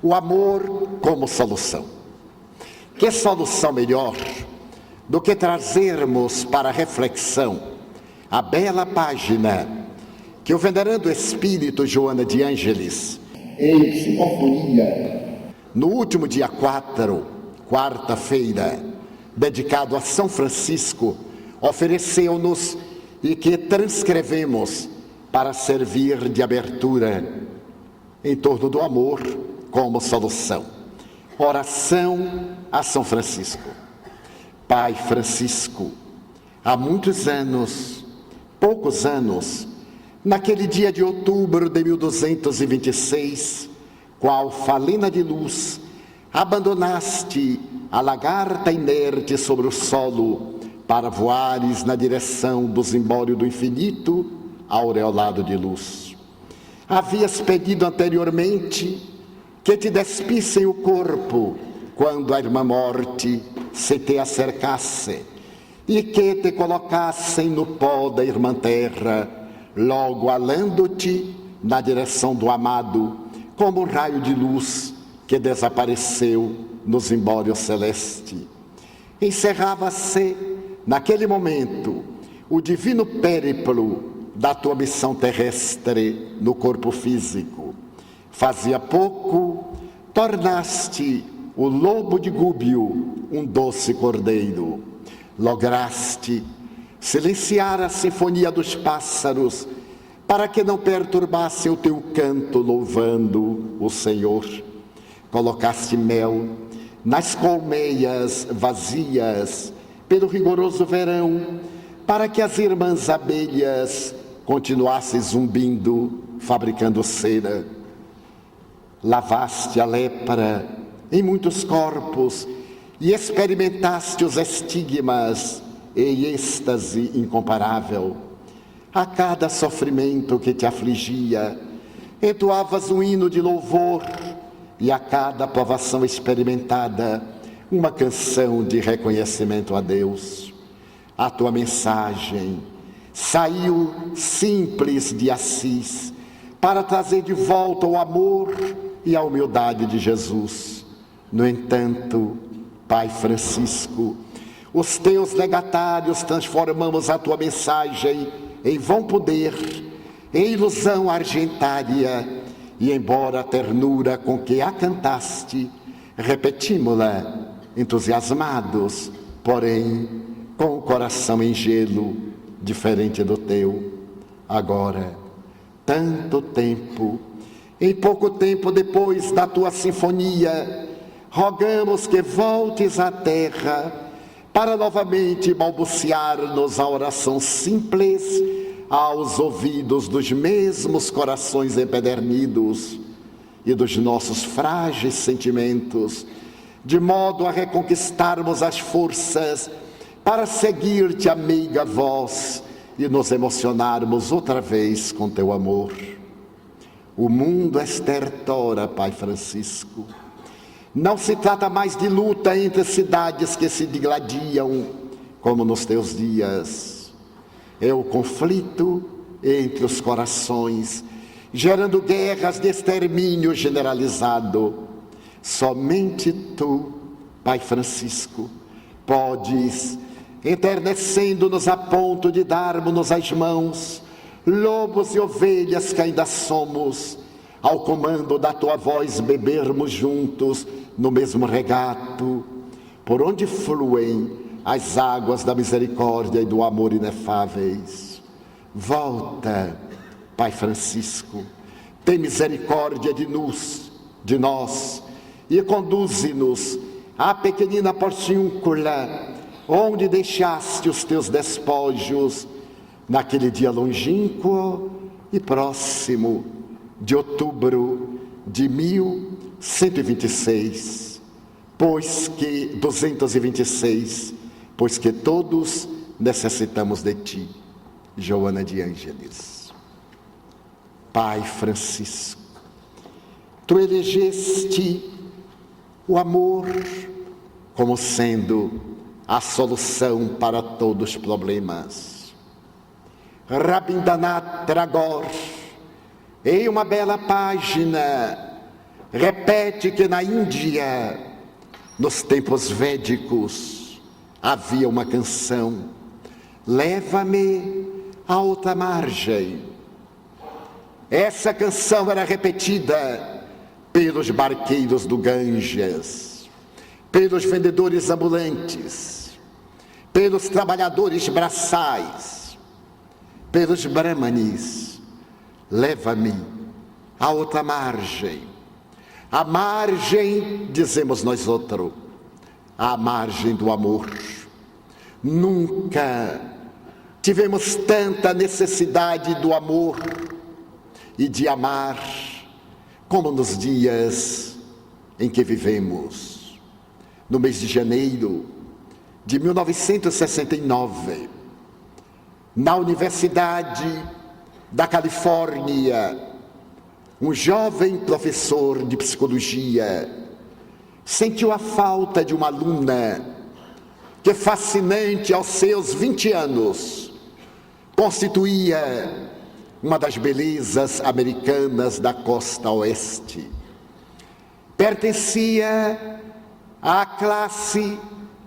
O amor como solução. Que solução melhor do que trazermos para reflexão a bela página que o venerando espírito Joana de Ângelis, em psicofonia, no último dia 4, quarta-feira, dedicado a São Francisco, ofereceu-nos e que transcrevemos para servir de abertura em torno do amor como solução. Oração a São Francisco. Pai Francisco, há muitos anos, poucos anos, naquele dia de outubro de 1226, qual falena de luz, abandonaste a lagarta inerte sobre o solo para voares na direção do zimbório do infinito, aureolado de luz. Havias pedido anteriormente que te despissem o corpo quando a irmã morte se te acercasse e que te colocassem no pó da irmã terra, logo alando-te na direção do amado, como um raio de luz que desapareceu no zimbório celeste. Encerrava-se, naquele momento, o divino périplo da tua missão terrestre no corpo físico. Fazia pouco, tornaste o lobo de Gúbio um doce cordeiro. Lograste silenciar a sinfonia dos pássaros para que não perturbasse o teu canto louvando o Senhor. Colocaste mel nas colmeias vazias pelo rigoroso verão para que as irmãs abelhas continuassem zumbindo, fabricando cera. Lavaste a lepra em muitos corpos e experimentaste os estigmas em êxtase incomparável. A cada sofrimento que te afligia, entoavas um hino de louvor e a cada provação experimentada, uma canção de reconhecimento a Deus. A tua mensagem saiu simples de Assis para trazer de volta o amor e a humildade de Jesus. No entanto, Pai Francisco, os teus legatários transformamos a tua mensagem em vão poder, em ilusão argentária, e embora a ternura com que a cantaste, repetimos-la entusiasmados, porém com o coração em gelo, diferente do teu. Agora, tanto tempo, em pouco tempo depois da tua sinfonia, rogamos que voltes à terra para novamente balbuciar-nos a oração simples aos ouvidos dos mesmos corações empedernidos e dos nossos frágeis sentimentos, de modo a reconquistarmos as forças para seguir-te a meiga voz e nos emocionarmos outra vez com teu amor. O mundo estertora, Pai Francisco. Não se trata mais de luta entre cidades que se digladiam, como nos teus dias. É o conflito entre os corações, gerando guerras de extermínio generalizado. Somente tu, Pai Francisco, podes, enternecendo-nos a ponto de darmos-nos as mãos, lobos e ovelhas que ainda somos, ao comando da tua voz bebermos juntos no mesmo regato, por onde fluem as águas da misericórdia e do amor inefáveis. Volta, Pai Francisco, tem misericórdia de nós, e conduze-nos à pequenina porciúncula, onde deixaste os teus despojos, naquele dia longínquo e próximo de outubro de 1126, pois que todos necessitamos de ti. Joana de Ângelis. Pai Francisco, tu elegeste o amor como sendo a solução para todos os problemas. Rabindranath Tagore, em uma bela página, repete que na Índia, nos tempos védicos, havia uma canção: leva-me a outra margem. Essa canção era repetida pelos barqueiros do Ganges, pelos vendedores ambulantes, pelos trabalhadores braçais, pelos brahmanes. Leva-me a outra margem. A margem, dizemos nós outros, a margem do amor. Nunca tivemos tanta necessidade do amor e de amar como nos dias em que vivemos. No mês de janeiro de 1969, na Universidade da Califórnia, um jovem professor de psicologia sentiu a falta de uma aluna que, fascinante aos seus 20 anos, constituía uma das belezas americanas da costa oeste. Pertencia à classe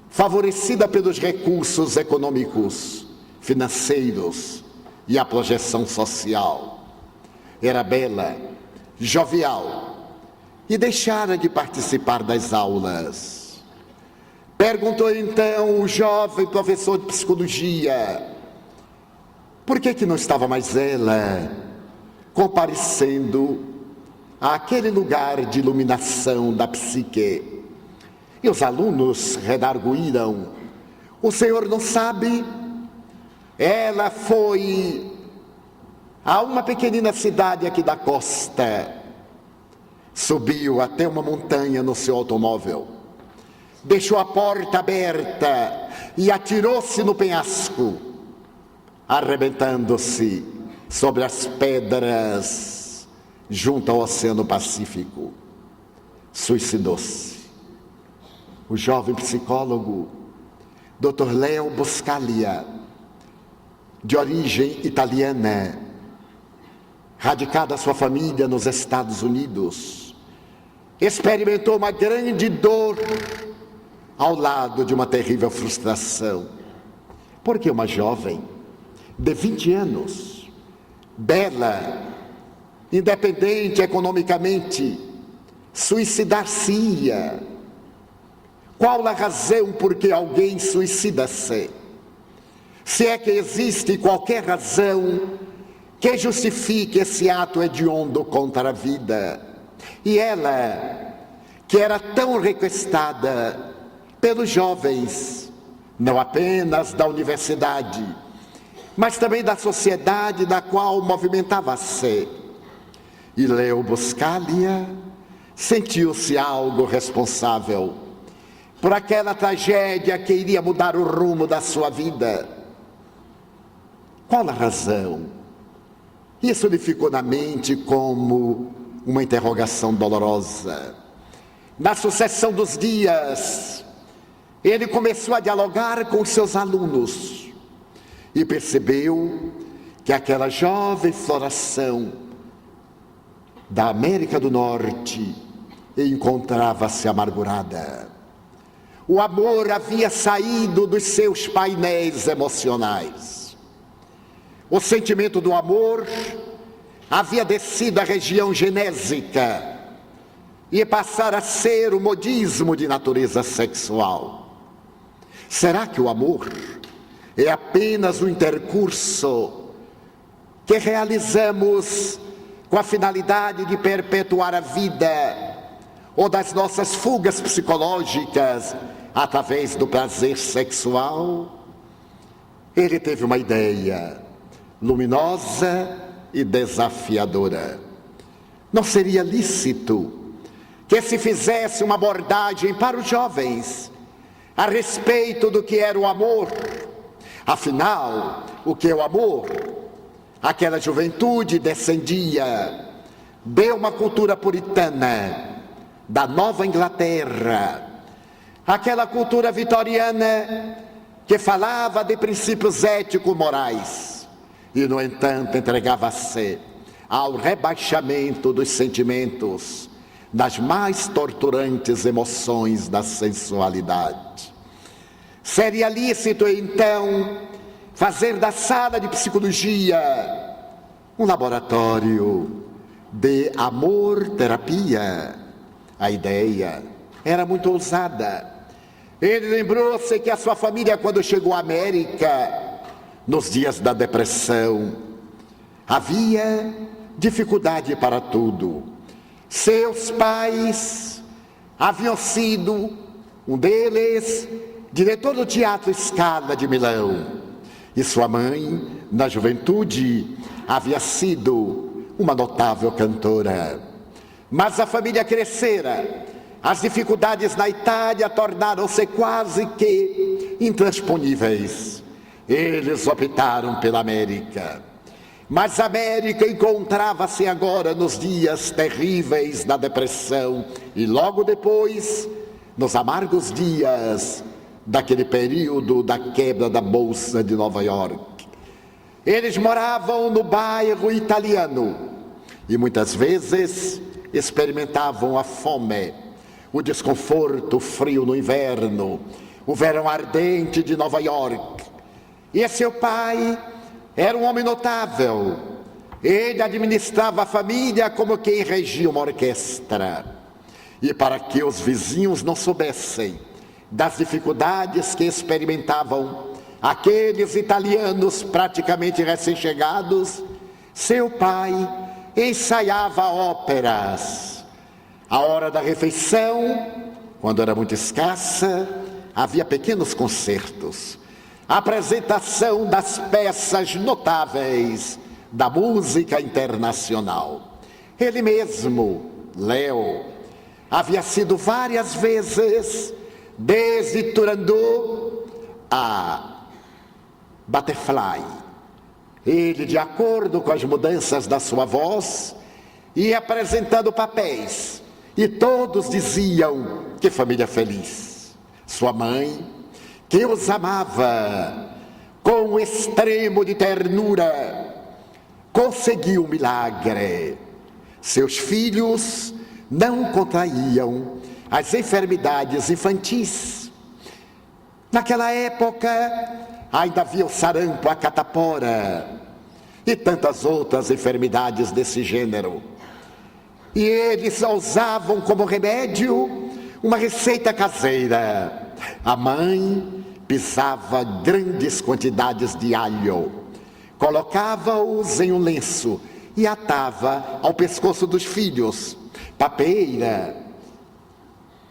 favorecida pelos recursos econômicos, financeiros e a projeção social. Era bela, jovial e deixara de participar das aulas. Perguntou então o jovem professor de psicologia por que não estava mais ela comparecendo àquele lugar de iluminação da psique. E os alunos redarguíram: o senhor não sabe? Ela foi a uma pequenina cidade aqui da costa, subiu até uma montanha no seu automóvel, deixou a porta aberta e atirou-se no penhasco, arrebentando-se sobre as pedras junto ao Oceano Pacífico. Suicidou-se. O jovem psicólogo Dr. Leo Buscaglia, de origem italiana, radicada a sua família nos Estados Unidos, experimentou uma grande dor ao lado de uma terrível frustração. Porque uma jovem de 20 anos, bela, independente economicamente, suicidar-se-ia? Qual a razão por que alguém suicida-se? Se é que existe qualquer razão que justifique esse ato hediondo contra a vida. E ela, que era tão requestada pelos jovens, não apenas da universidade, mas também da sociedade da qual movimentava-se. E Leo Buscaglia sentiu-se algo responsável por aquela tragédia que iria mudar o rumo da sua vida. Qual a razão? Isso lhe ficou na mente como uma interrogação dolorosa. Na sucessão dos dias, ele começou a dialogar com seus alunos e percebeu que aquela jovem floração da América do Norte encontrava-se amargurada. O amor havia saído dos seus painéis emocionais. O sentimento do amor havia descido à região genésica e passara a ser o modismo de natureza sexual. Será que o amor é apenas um intercurso que realizamos com a finalidade de perpetuar a vida, ou das nossas fugas psicológicas através do prazer sexual? Ele teve uma ideia luminosa e desafiadora. Não seria lícito que se fizesse uma abordagem para os jovens a respeito do que era o amor? Afinal, o que é o amor? Aquela juventude descendia de uma cultura puritana da Nova Inglaterra, aquela cultura vitoriana que falava de princípios ético-morais e, no entanto, entregava-se ao rebaixamento dos sentimentos, nas mais torturantes emoções da sensualidade. Seria lícito, então, fazer da sala de psicologia um laboratório de amor-terapia. A ideia era muito ousada. Ele lembrou-se que a sua família, quando chegou à América, nos dias da depressão, havia dificuldade para tudo. Seus pais haviam sido, um deles, diretor do Teatro Scala de Milão. E sua mãe, na juventude, havia sido uma notável cantora. Mas a família crescera. As dificuldades na Itália tornaram-se quase que intransponíveis. Eles optaram pela América. Mas a América encontrava-se agora nos dias terríveis da depressão e logo depois, nos amargos dias daquele período da quebra da Bolsa de Nova York. Eles moravam no bairro italiano e muitas vezes experimentavam a fome, o desconforto, o frio no inverno, o verão ardente de Nova York. E seu pai era um homem notável. Ele administrava a família como quem regia uma orquestra. E para que os vizinhos não soubessem das dificuldades que experimentavam aqueles italianos praticamente recém-chegados, seu pai ensaiava óperas. A hora da refeição, quando era muito escassa, havia pequenos concertos. A apresentação das peças notáveis da música internacional. Ele mesmo, Léo, havia sido várias vezes, desde Turandot a Butterfly. Ele, de acordo com as mudanças da sua voz, ia apresentando papéis. E todos diziam: que família feliz. Sua mãe, que os amava com um extremo de ternura, conseguiu um milagre. Seus filhos não contraíam as enfermidades infantis. Naquela época, ainda havia o sarampo, a catapora e tantas outras enfermidades desse gênero. E eles usavam como remédio uma receita caseira. A mãe pisava grandes quantidades de alho, colocava-os em um lenço e atava ao pescoço dos filhos. Papeira.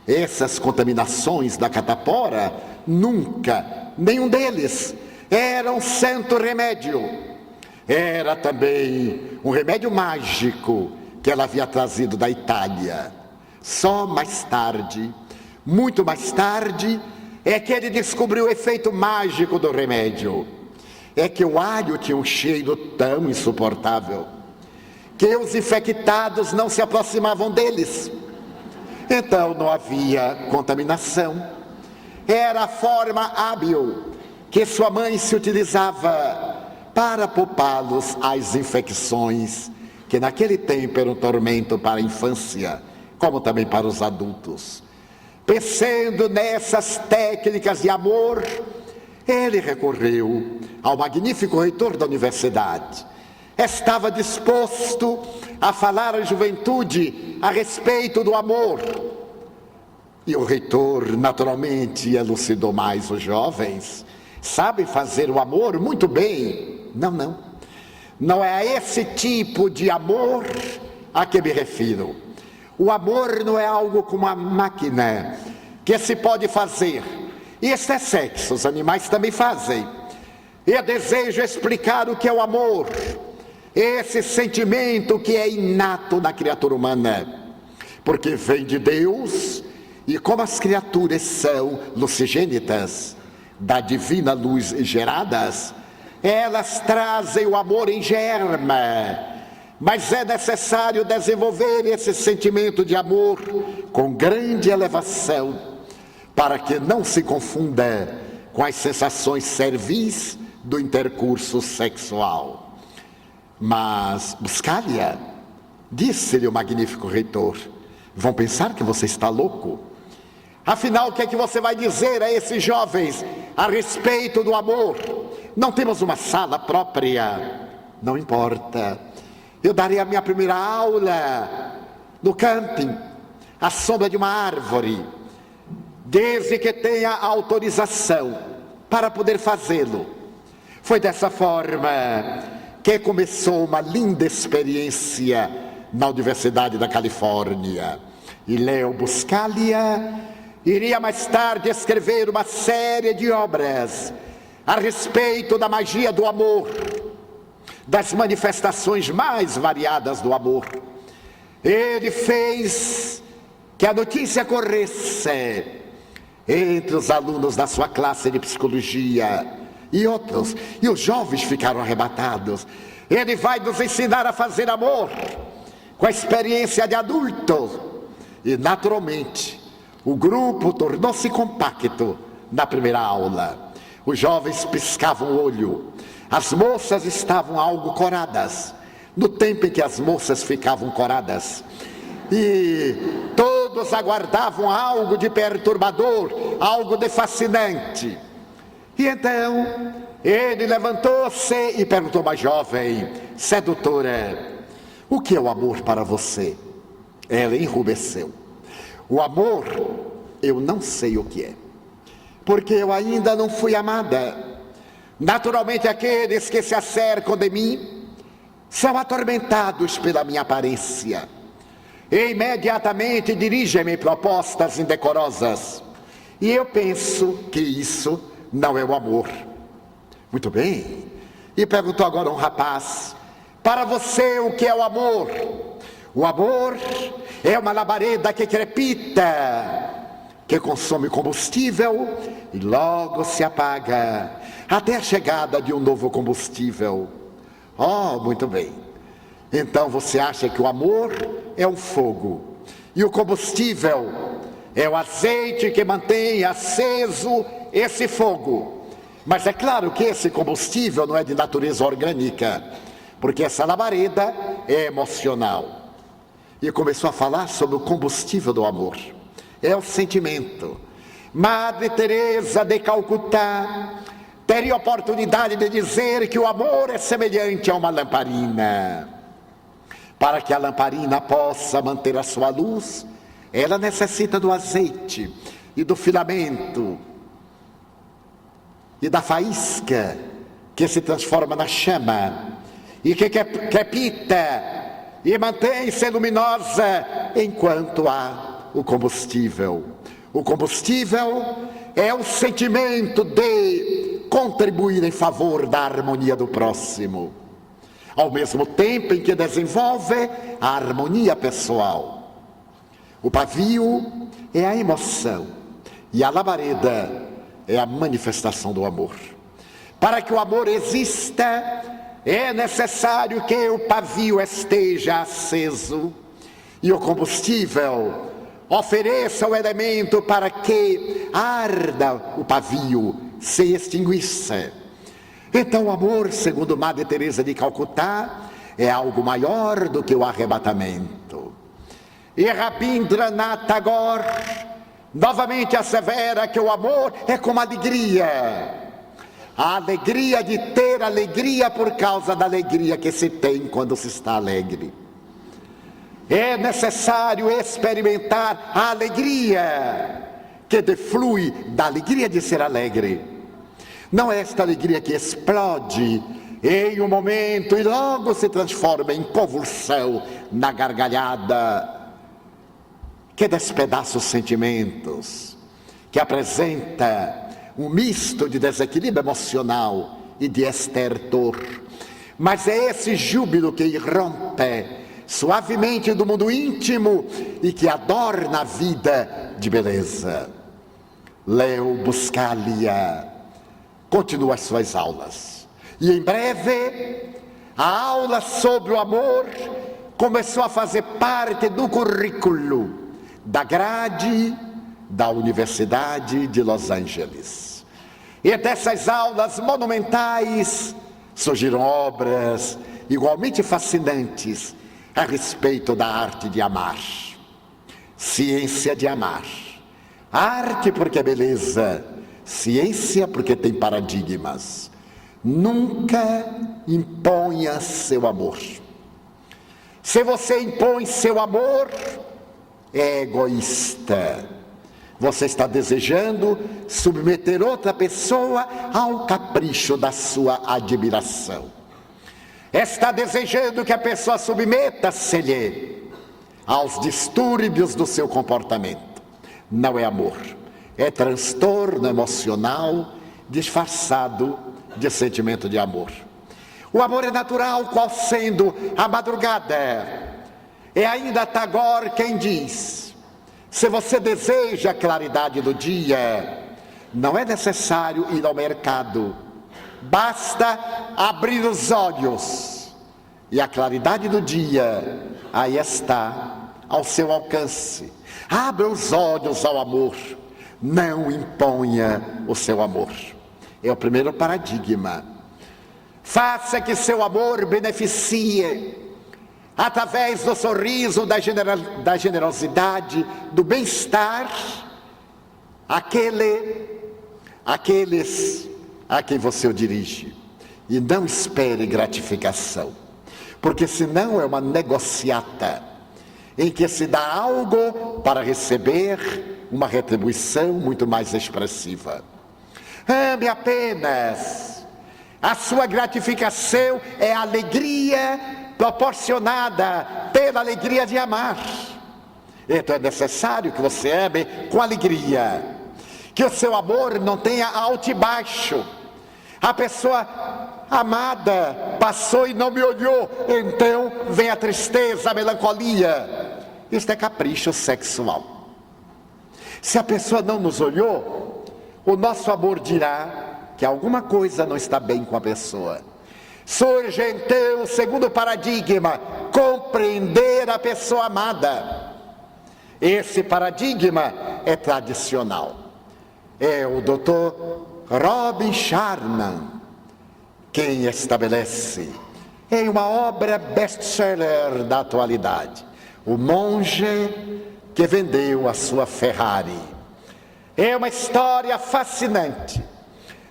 Essas contaminações da catapora, nunca, nenhum deles era um santo remédio. Era também um remédio mágico que ela havia trazido da Itália. Só mais tarde, muito mais tarde, é que ele descobriu o efeito mágico do remédio. É que o alho tinha um cheiro tão insuportável que os infectados não se aproximavam deles. Então não havia contaminação. Era a forma hábil que sua mãe se utilizava para poupá-los às infecções, que naquele tempo era um tormento para a infância, como também para os adultos. Pensando nessas técnicas de amor, ele recorreu ao magnífico reitor da universidade. Estava disposto a falar à juventude a respeito do amor. E o reitor, naturalmente, elucidou mais os jovens. Sabem fazer o amor muito bem. Não é a esse tipo de amor a que me refiro. O amor não é algo como uma máquina que se pode fazer. Isso é sexo, os animais também fazem. Eu desejo explicar o que é o amor. Esse sentimento que é inato na criatura humana. Porque vem de Deus, e como as criaturas são lucigênitas, da divina luz geradas, elas trazem o amor em germe. Mas é necessário desenvolver esse sentimento de amor com grande elevação, para que não se confunda com as sensações servis do intercurso sexual. Mas Buscaglia, disse-lhe o magnífico reitor, Vão pensar que você está louco. Afinal, o que é que você vai dizer a esses jovens a respeito do amor? Não temos uma sala própria. Não importa. Eu darei a minha primeira aula no camping, à sombra de uma árvore, desde que tenha autorização para poder fazê-lo. Foi dessa forma que começou uma linda experiência na Universidade da Califórnia. E Leo Buscaglia iria mais tarde escrever uma série de obras a respeito da magia do amor, das manifestações mais variadas do amor. Ele fez que a notícia corresse entre os alunos da sua classe de psicologia e outros, e os jovens ficaram arrebatados. Ele vai nos ensinar a fazer amor com a experiência de adulto. E naturalmente o grupo tornou-se compacto na primeira aula. Os jovens piscavam o olho, as moças estavam algo coradas, no tempo em que as moças ficavam coradas, e todos aguardavam algo de perturbador, algo de fascinante. E então ele levantou-se e perguntou a uma jovem sedutora: o que é o amor para você? Ela enrubesceu. O amor, eu não sei o que é, porque eu ainda não fui amada. Naturalmente aqueles que se acercam de mim são atormentados pela minha aparência e imediatamente dirigem-me propostas indecorosas. E eu penso que isso não é o amor. Muito bem. E perguntou agora um rapaz: para você o que é o amor? O amor é uma labareda que crepita, que consome combustível e logo se apaga, até a chegada de um novo combustível. Oh, muito bem. Então você acha que o amor é um fogo, e o combustível é o azeite que mantém aceso esse fogo. Mas é claro que esse combustível não é de natureza orgânica, porque essa labareda é emocional. E começou a falar sobre o combustível do amor. É o sentimento. Madre Teresa de Calcutá teria a oportunidade de dizer que o amor é semelhante a uma lamparina. Para que a lamparina possa manter a sua luz, ela necessita do azeite e do filamento e da faísca que se transforma na chama e que crepita e mantém-se luminosa enquanto há o combustível. O combustível é o sentimento de contribuir em favor da harmonia do próximo, ao mesmo tempo em que desenvolve a harmonia pessoal. O pavio é a emoção e a labareda é a manifestação do amor. Para que o amor exista, é necessário que o pavio esteja aceso e o combustível ofereça o elemento para que arda o pavio, se extinguisse. Então o amor, segundo Madre Teresa de Calcutá, é algo maior do que o arrebatamento. E Rabindranath Tagore novamente assevera que o amor é como a alegria. A alegria de ter alegria por causa da alegria que se tem quando se está alegre. É necessário experimentar a alegria que deflui da alegria de ser alegre. Não é esta alegria que explode em um momento e logo se transforma em convulsão na gargalhada, que despedaça os sentimentos, que apresenta um misto de desequilíbrio emocional e de estertor. Mas é esse júbilo que irrompe suavemente do mundo íntimo e que adorna a vida de beleza. Leo Buscaglia continua as suas aulas. E em breve, a aula sobre o amor começou a fazer parte do currículo da grade da Universidade de Los Angeles. E dessas aulas monumentais surgiram obras igualmente fascinantes a respeito da arte de amar. ciência de amar. Arte porque é beleza, ciência porque tem paradigmas. Nunca imponha seu amor. Se você impõe seu amor, é egoísta. Você está desejando submeter outra pessoa ao capricho da sua admiração. Está desejando que a pessoa submeta-se-lhe aos distúrbios do seu comportamento. Não é amor, é transtorno emocional disfarçado de sentimento de amor. O amor é natural, qual sendo a madrugada. É ainda Tagore quem diz: se você deseja a claridade do dia, não é necessário ir ao mercado, basta abrir os olhos e a claridade do dia aí está, ao seu alcance. Abra os olhos ao amor, não imponha o seu amor. É o primeiro paradigma. Faça que seu amor beneficie, através do sorriso, da generosidade, do bem-estar, aqueles a quem você o dirige. E não espere gratificação, porque senão é uma negociata, em que se dá algo para receber uma retribuição muito mais expressiva. Ame apenas. A sua gratificação é a alegria proporcionada pela alegria de amar. Então é necessário que você ame com alegria, que o seu amor não tenha alto e baixo. A pessoa amada passou e não me olhou, então vem a tristeza, a melancolia. Isto é capricho sexual. Se a pessoa não nos olhou, o nosso amor dirá que alguma coisa não está bem com a pessoa. Surge então o segundo paradigma: compreender a pessoa amada. Esse paradigma é tradicional. É o Dr. Robin Sharma quem estabelece, em uma obra best-seller da atualidade, O Monge que Vendeu a Sua Ferrari. É uma história fascinante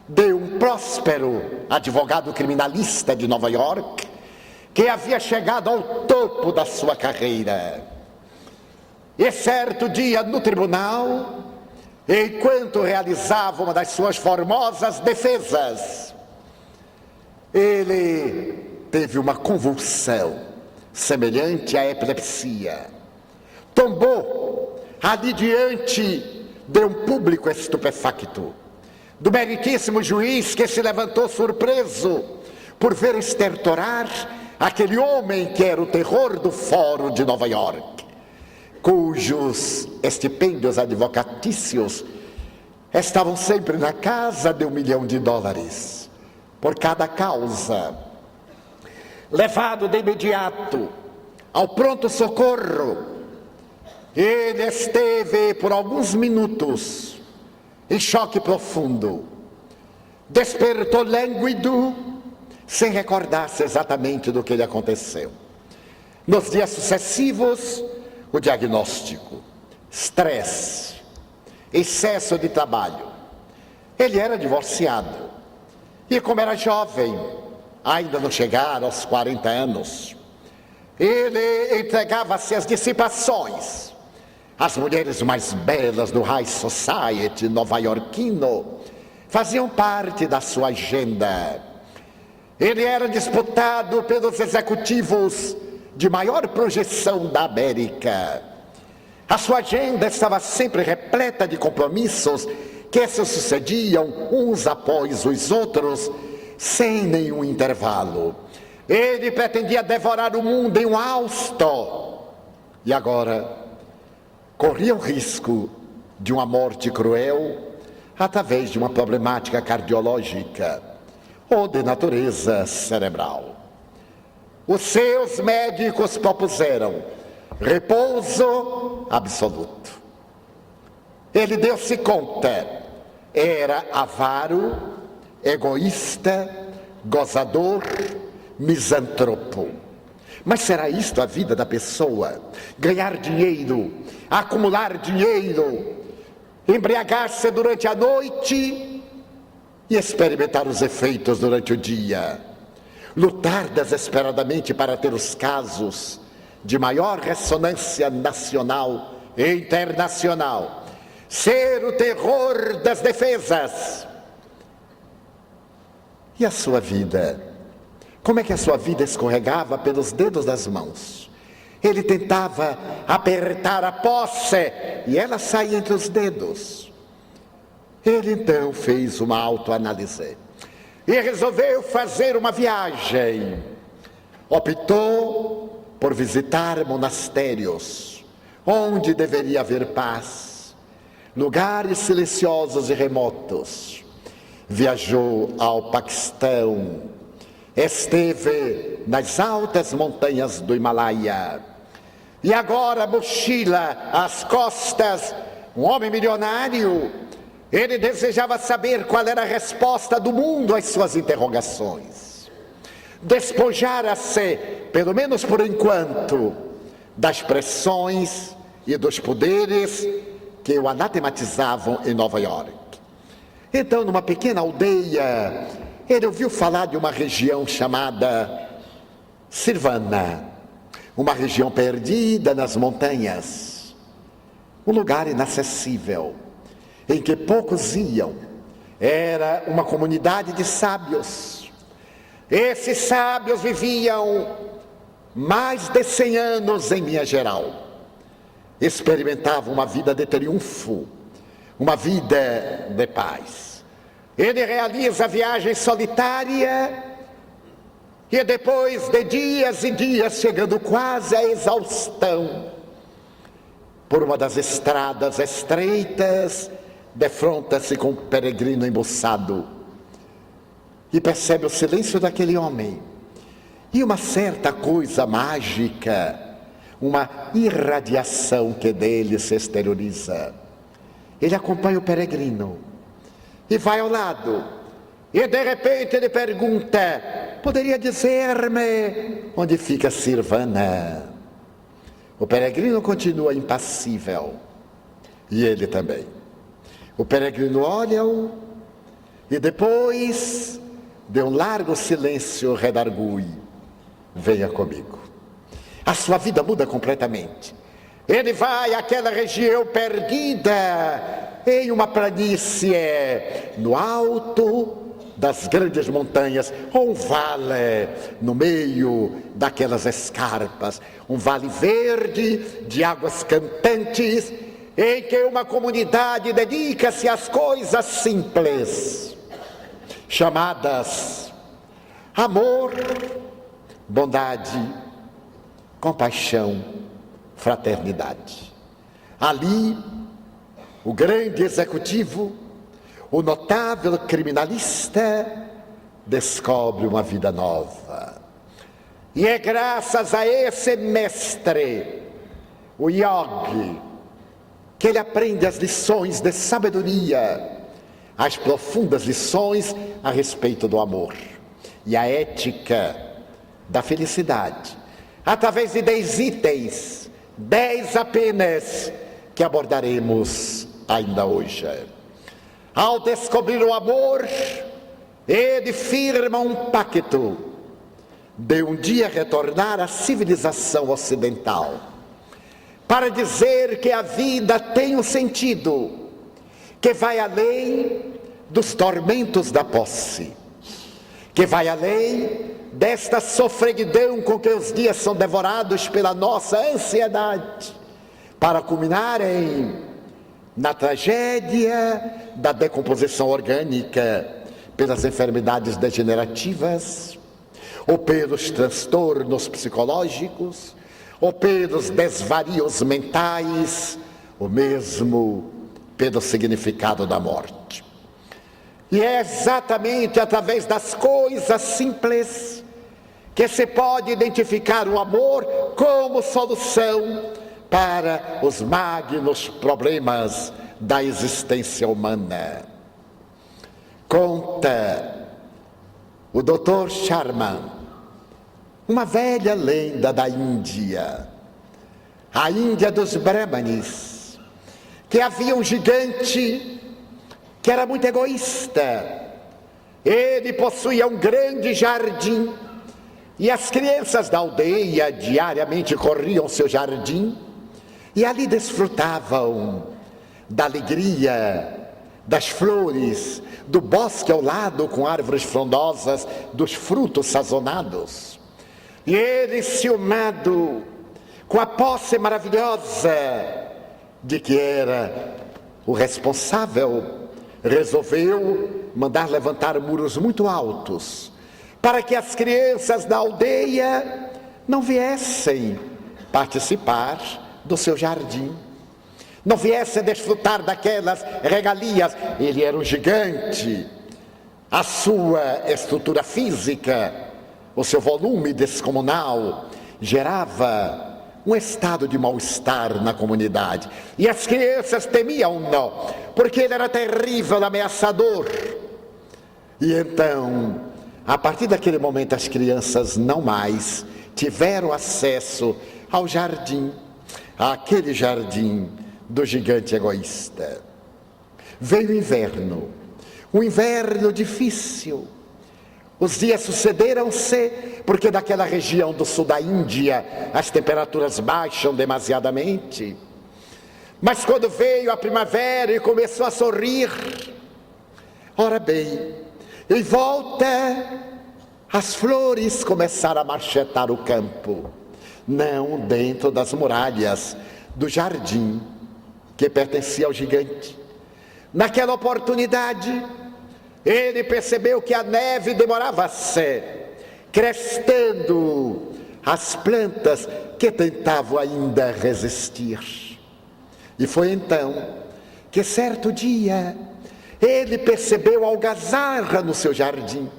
de um próspero advogado criminalista de Nova York que havia chegado ao topo da sua carreira. E certo dia no tribunal, enquanto realizava uma das suas formosas defesas, ele teve uma convulsão semelhante à epilepsia. Tombou ali diante de um público estupefacto, do meritíssimo juiz que se levantou surpreso por ver estertorar aquele homem que era o terror do Fórum de Nova York, cujos estipêndios advocatícios estavam sempre na casa de $1 milhão por cada causa. Levado de imediato ao pronto-socorro, ele esteve por alguns minutos em choque profundo. Despertou lânguido, sem recordar-se exatamente do que lhe aconteceu. Nos dias sucessivos, o diagnóstico: estresse, excesso de trabalho. Ele era divorciado e, como era jovem, ainda não chegara aos 40 anos, ele entregava-se às dissipações. As mulheres mais belas do high society nova-iorquino faziam parte da sua agenda. Ele era disputado pelos executivos de maior projeção da América. A sua agenda estava sempre repleta de compromissos que se sucediam uns após os outros, sem nenhum intervalo. Ele pretendia devorar o mundo em um hausto. E agora corria o risco de uma morte cruel através de uma problemática cardiológica ou de natureza cerebral. Os seus médicos propuseram repouso absoluto. Ele deu-se conta, era avaro, egoísta, gozador, misantropo. Mas será isto a vida da pessoa? Ganhar dinheiro, acumular dinheiro, embriagar-se durante a noite e experimentar os efeitos durante o dia. Lutar desesperadamente para ter os casos de maior ressonância nacional e internacional. Ser o terror das defesas. E a sua vida? Como é que a sua vida escorregava pelos dedos das mãos? Ele tentava apertar a posse e ela saía entre os dedos. Ele então fez uma autoanálise e resolveu fazer uma viagem. Optou por visitar monastérios, onde deveria haver paz, lugares silenciosos e remotos. Viajou ao Paquistão, esteve nas altas montanhas do Himalaia, e agora mochila às costas, um homem milionário. Ele desejava saber qual era a resposta do mundo às suas interrogações. Despojara-se, pelo menos por enquanto, das pressões e dos poderes que o anatematizavam em Nova York. Então, numa pequena aldeia, ele ouviu falar de uma região chamada Sirvana, uma região perdida nas montanhas, um lugar inacessível, em que poucos iam. Era uma comunidade de sábios. Esses sábios viviam mais de 100 anos em linha geral. Experimentavam uma vida de triunfo, uma vida de paz. Ele realiza a viagem solitária e depois de dias e dias, chegando quase à exaustão, por uma das estradas estreitas, defronta-se com um peregrino embuçado e percebe o silêncio daquele homem e uma certa coisa mágica, uma irradiação que dele se exterioriza. Ele acompanha o peregrino e vai ao lado e de repente ele pergunta: poderia dizer-me onde fica Sirvana? O peregrino continua impassível e ele também. O peregrino olha-o e depois de um largo silêncio redargui: venha comigo. A sua vida muda completamente. Ele vai àquela região perdida em uma planície, no alto das grandes montanhas, ou um vale no meio daquelas escarpas, um vale verde de águas cantantes, em que uma comunidade dedica-se às coisas simples, chamadas amor, bondade, compaixão, fraternidade. Ali, o grande executivo, o notável criminalista, descobre uma vida nova. E é graças a esse mestre, o yogi, que ele aprende as lições de sabedoria, as profundas lições a respeito do amor e a ética da felicidade, através de 10 itens, 10 apenas, que abordaremos ainda hoje. Ao descobrir o amor, ele firma um pacto de um dia retornar à civilização ocidental, para dizer que a vida tem um sentido que vai além dos tormentos da posse, que vai além desta sofreguidão com que os dias são devorados pela nossa ansiedade, para culminarem na tragédia da decomposição orgânica pelas enfermidades degenerativas, ou pelos transtornos psicológicos, ou pelos desvarios mentais, ou mesmo pelo significado da morte. E é exatamente através das coisas simples que se pode identificar o amor como solução para os magnos problemas da existência humana. Conta o Dr. Sharma uma velha lenda da Índia, a Índia dos Brahmanes, que havia um gigante que era muito egoísta. Ele possuía um grande jardim e as crianças da aldeia diariamente corriam ao seu jardim e ali desfrutavam da alegria, das flores, do bosque ao lado com árvores frondosas, dos frutos sazonados. E ele, ciumado com a posse maravilhosa de que era o responsável, resolveu mandar levantar muros muito altos para que as crianças da aldeia não viessem participar do seu jardim, não viessem desfrutar daquelas regalias. Ele era um gigante, a sua estrutura física, o seu volume descomunal gerava um estado de mal-estar na comunidade. E as crianças temiam-no, porque ele era terrível, ameaçador. E então, a partir daquele momento, as crianças não mais tiveram acesso ao jardim, àquele jardim do gigante egoísta. Veio o inverno, um inverno difícil. Os dias sucederam-se, porque naquela região do sul da Índia as temperaturas baixam demasiadamente. Mas quando veio a primavera e começou a sorrir, ora bem, em volta as flores começaram a marchetar o campo, não dentro das muralhas do jardim que pertencia ao gigante. Naquela oportunidade, ele percebeu que a neve demorava-se, crestando as plantas que tentavam ainda resistir. E foi então que certo dia ele percebeu algazarra no seu jardim.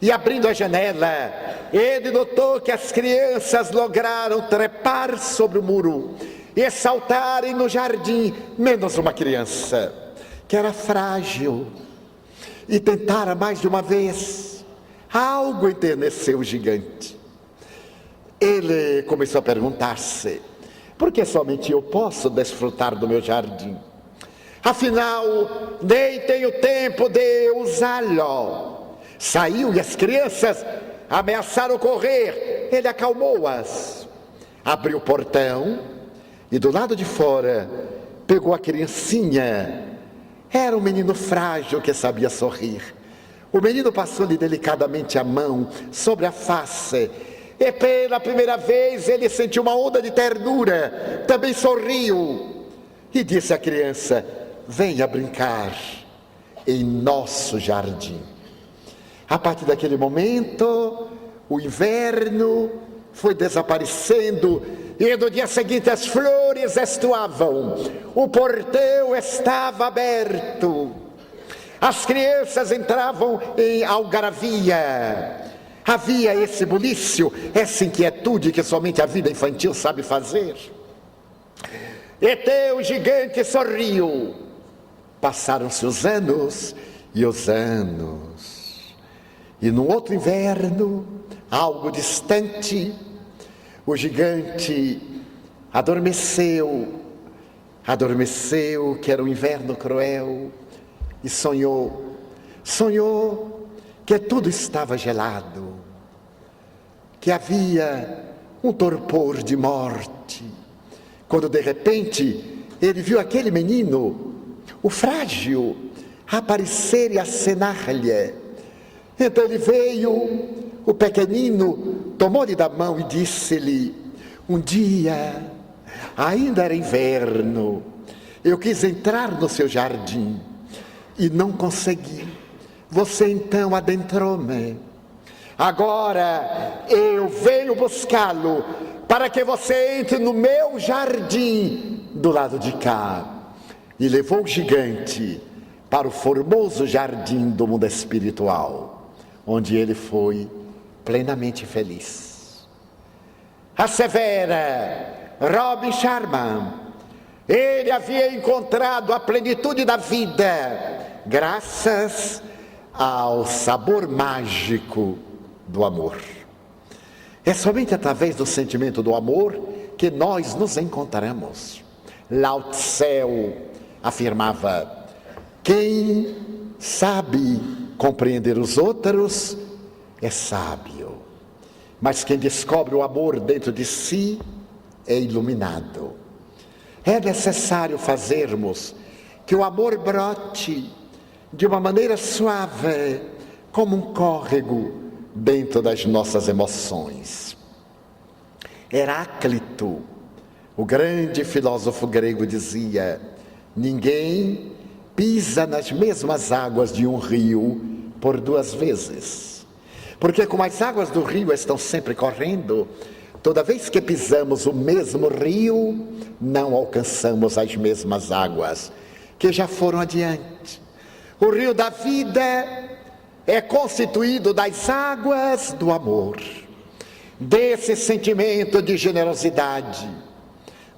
E abrindo a janela, ele notou que as crianças lograram trepar sobre o muro e saltarem no jardim, menos uma criança, que era frágil. E tentara mais de uma vez. Algo enterneceu o gigante. Ele começou a perguntar-se: por que somente eu posso desfrutar do meu jardim? Afinal, nem tenho tempo de usá-lo. Saiu e as crianças ameaçaram correr. Ele acalmou-as. Abriu o portão e do lado de fora pegou a criancinha. Era um menino frágil que sabia sorrir. O menino passou-lhe delicadamente a mão sobre a face. E pela primeira vez ele sentiu uma onda de ternura. Também sorriu. E disse à criança: venha brincar em nosso jardim. A partir daquele momento, o inverno foi desaparecendo. E no dia seguinte as flores estuavam, o portão estava aberto, as crianças entravam em algaravia, havia esse bulício, essa inquietude que somente a vida infantil sabe fazer. E o gigante sorriu. Passaram-se os anos e os anos, e num outro inverno, algo distante, o gigante adormeceu que era um inverno cruel, e sonhou que tudo estava gelado, que havia um torpor de morte, quando de repente ele viu aquele menino, o frágil, aparecer e acenar-lhe. Então ele veio, o pequenino, tomou-lhe da mão e disse-lhe: um dia, ainda era inverno, eu quis entrar no seu jardim e não consegui. Você então adentrou-me. Agora eu venho buscá-lo para que você entre no meu jardim do lado de cá. E levou o gigante para o formoso jardim do mundo espiritual, onde ele foi plenamente feliz. Assevera Robin Sharma, ele havia encontrado a plenitude da vida graças ao sabor mágico do amor. É somente através do sentimento do amor que nós nos encontramos. Lao Tse afirmava: quem sabe compreender os outros é sábio, mas quem descobre o amor dentro de si é iluminado. É necessário fazermos que o amor brote de uma maneira suave, como um córrego dentro das nossas emoções. Heráclito, o grande filósofo grego, dizia: ninguém pisa nas mesmas águas de um rio por duas vezes, porque como as águas do rio estão sempre correndo, toda vez que pisamos o mesmo rio, não alcançamos as mesmas águas que já foram adiante. O rio da vida é constituído das águas do amor, desse sentimento de generosidade,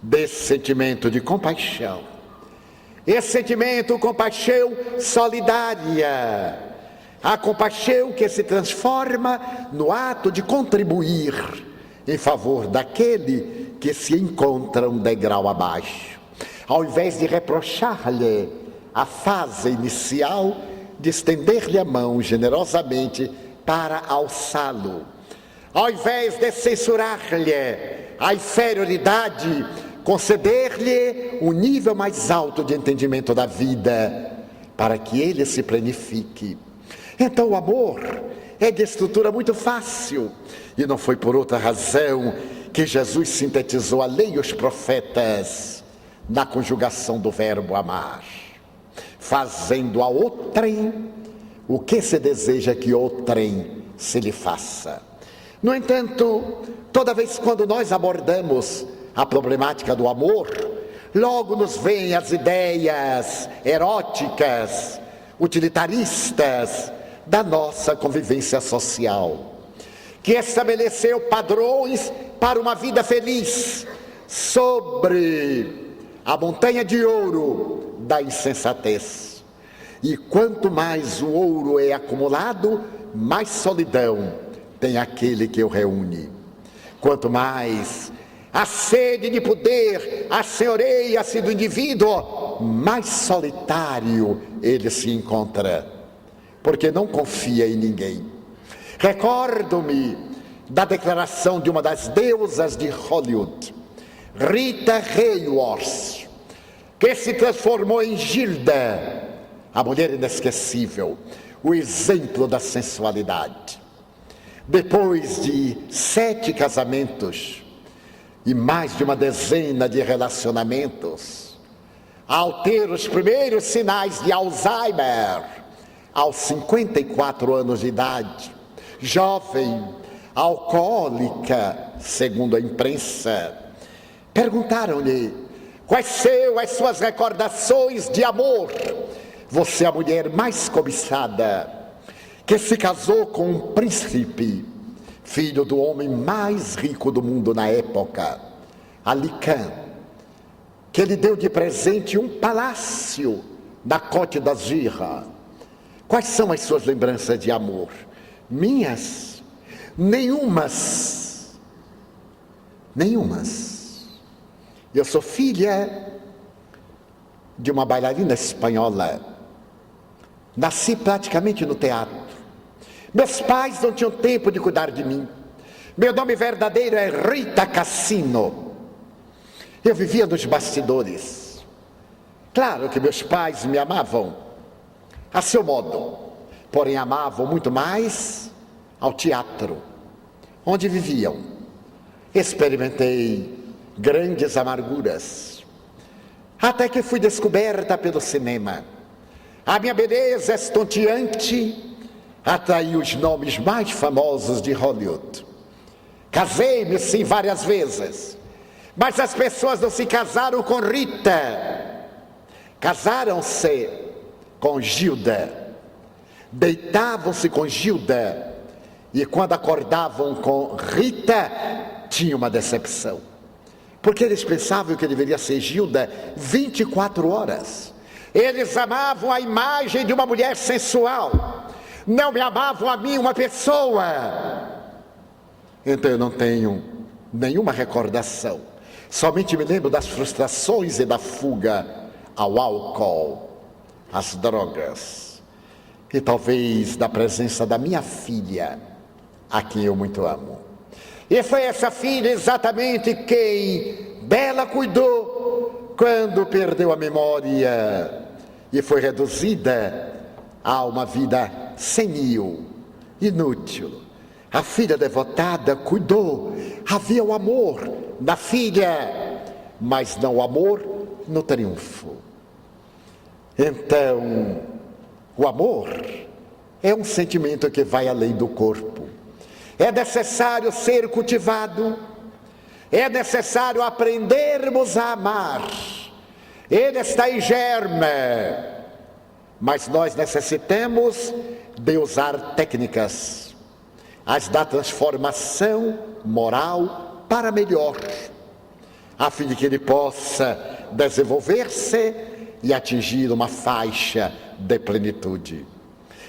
desse sentimento de compaixão. Esse sentimento, compaixão solidária, a compaixão que se transforma no ato de contribuir em favor daquele que se encontra um degrau abaixo. Ao invés de reprochar-lhe a fase inicial, de estender-lhe a mão generosamente para alçá-lo. Ao invés de censurar-lhe a inferioridade, conceder-lhe um nível mais alto de entendimento da vida, para que ele se planifique. Então o amor é de estrutura muito fácil, e não foi por outra razão que Jesus sintetizou a lei e os profetas na conjugação do verbo amar: fazendo a outrem o que se deseja que outrem se lhe faça. No entanto, toda vez quando nós abordamos a problemática do amor, logo nos vêm as ideias eróticas, utilitaristas da nossa convivência social, que estabeleceu padrões para uma vida feliz sobre a montanha de ouro da insensatez. E quanto mais o ouro é acumulado, mais solidão tem aquele que o reúne. Quanto mais a sede de poder assenhoreia-se do indivíduo, mais solitário ele se encontra, porque não confia em ninguém. Recordo-me da declaração de uma das deusas de Hollywood, Rita Hayworth, que se transformou em Gilda, a mulher inesquecível, o exemplo da sensualidade. Depois de 7 casamentos e mais de uma dezena de relacionamentos, ao ter os primeiros sinais de Alzheimer, aos 54 anos de idade, jovem, alcoólica, segundo a imprensa, perguntaram-lhe: quais são as suas recordações de amor? Você é a mulher mais cobiçada, que se casou com um príncipe, filho do homem mais rico do mundo na época, Ali Khan, que lhe deu de presente um palácio na Côte d'Azur. Quais são as suas lembranças de amor? Minhas? Nenhumas. Eu sou filha de uma bailarina espanhola. Nasci praticamente no teatro. Meus pais não tinham tempo de cuidar de mim. Meu nome verdadeiro é Rita Cassino. Eu vivia nos bastidores. Claro que meus pais me amavam a seu modo, porém amavam muito mais ao teatro, onde viviam. Experimentei grandes amarguras, até que fui descoberta pelo cinema. A minha beleza estonteante atraiu os nomes mais famosos de Hollywood. Casei-me sim várias vezes, mas as pessoas não se casaram com Rita, casaram-se com Gilda, deitavam-se com Gilda, e quando acordavam com Rita, tinha uma decepção, porque eles pensavam que deveria ser Gilda 24 horas. Eles amavam a imagem de uma mulher sensual, não me amavam a mim, uma pessoa. Então eu não tenho nenhuma recordação. Somente me lembro das frustrações e da fuga ao álcool, às drogas. E talvez da presença da minha filha, a quem eu muito amo. E foi essa filha exatamente quem dela cuidou quando perdeu a memória e foi reduzida a uma vida senil, inútil. A filha devotada cuidou, havia o amor da filha, mas não o amor no triunfo. Então, o amor é um sentimento que vai além do corpo. É necessário ser cultivado, é necessário aprendermos a amar. Ele está em germe, mas nós necessitamos de usar técnicas, as da transformação moral para melhor, a fim de que ele possa desenvolver-se e atingir uma faixa de plenitude.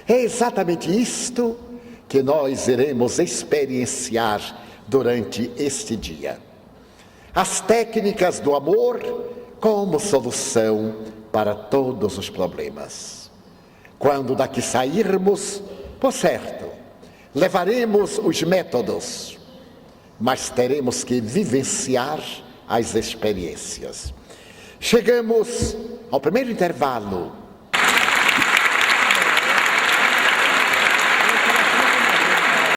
É exatamente isto que nós iremos experienciar durante este dia. As técnicas do amor como solução para todos os problemas. Quando daqui sairmos, por certo, levaremos os métodos, mas teremos que vivenciar as experiências. Chegamos ao primeiro intervalo